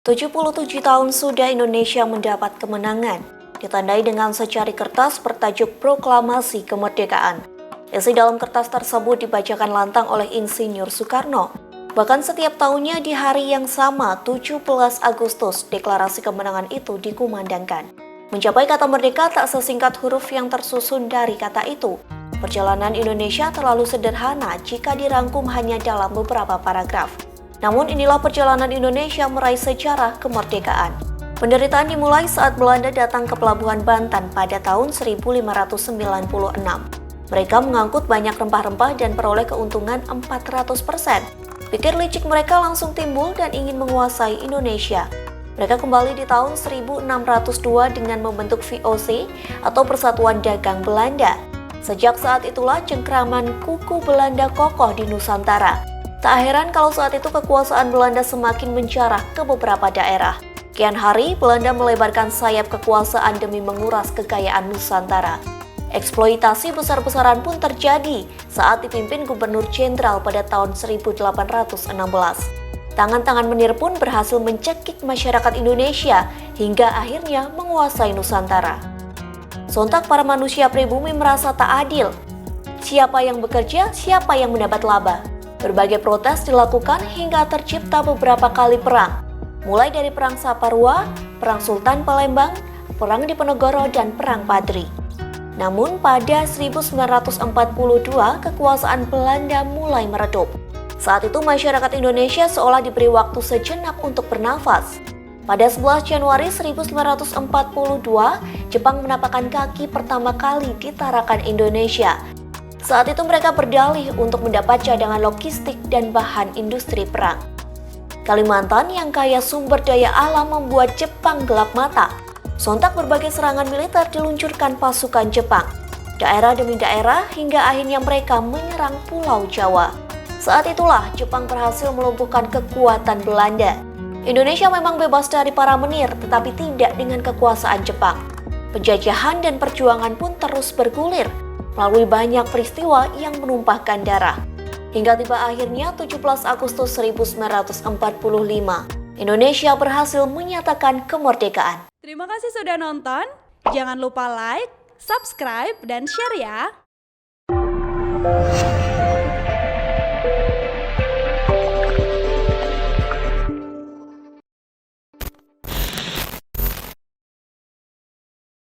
77 tahun sudah Indonesia mendapat kemenangan, ditandai dengan secari kertas bertajuk Proklamasi Kemerdekaan. Isi dalam kertas tersebut dibacakan lantang oleh Insinyur Soekarno. Bahkan setiap tahunnya di hari yang sama, 17 Agustus, deklarasi kemenangan itu dikumandangkan. Mencapai kata merdeka tak sesingkat huruf yang tersusun dari kata itu. Perjalanan Indonesia terlalu sederhana jika dirangkum hanya dalam beberapa paragraf. Namun inilah perjalanan Indonesia meraih sejarah kemerdekaan. Penderitaan dimulai saat Belanda datang ke Pelabuhan Banten pada tahun 1596. Mereka mengangkut banyak rempah-rempah dan peroleh keuntungan 400%. Pikir licik mereka langsung timbul dan ingin menguasai Indonesia. Mereka kembali di tahun 1602 dengan membentuk VOC atau Persatuan Dagang Belanda. Sejak saat itulah cengkraman kuku Belanda kokoh di Nusantara. Tak heran kalau saat itu kekuasaan Belanda semakin menjarah ke beberapa daerah. Kian hari, Belanda melebarkan sayap kekuasaan demi menguras kekayaan Nusantara. Eksploitasi besar-besaran pun terjadi saat dipimpin Gubernur Jenderal pada tahun 1816. Tangan-tangan menir pun berhasil mencekik masyarakat Indonesia hingga akhirnya menguasai Nusantara. Sontak para manusia pribumi merasa tak adil. Siapa yang bekerja, siapa yang mendapat laba? Berbagai protes dilakukan hingga tercipta beberapa kali perang, mulai dari Perang Saparua, Perang Sultan Palembang, Perang Diponegoro, dan Perang Padri. Namun pada 1942 kekuasaan Belanda mulai meredup. Saat itu masyarakat Indonesia seolah diberi waktu sejenak untuk bernafas. Pada 11 Januari 1942, Jepang menapakkan kaki pertama kali di Tarakan Indonesia. Saat itu mereka berdalih untuk mendapat cadangan logistik dan bahan industri perang. Kalimantan yang kaya sumber daya alam membuat Jepang gelap mata. Sontak berbagai serangan militer diluncurkan pasukan Jepang. Daerah demi daerah hingga akhirnya mereka menyerang Pulau Jawa. Saat itulah Jepang berhasil melumpuhkan kekuatan Belanda. Indonesia memang bebas dari para menir, tetapi tidak dengan kekuasaan Jepang. Penjajahan dan perjuangan pun terus bergulir melalui banyak peristiwa yang menumpahkan darah. Hingga tiba akhirnya 17 Agustus 1945, Indonesia berhasil menyatakan kemerdekaan. Terima kasih sudah nonton. Jangan lupa like, subscribe, dan share ya.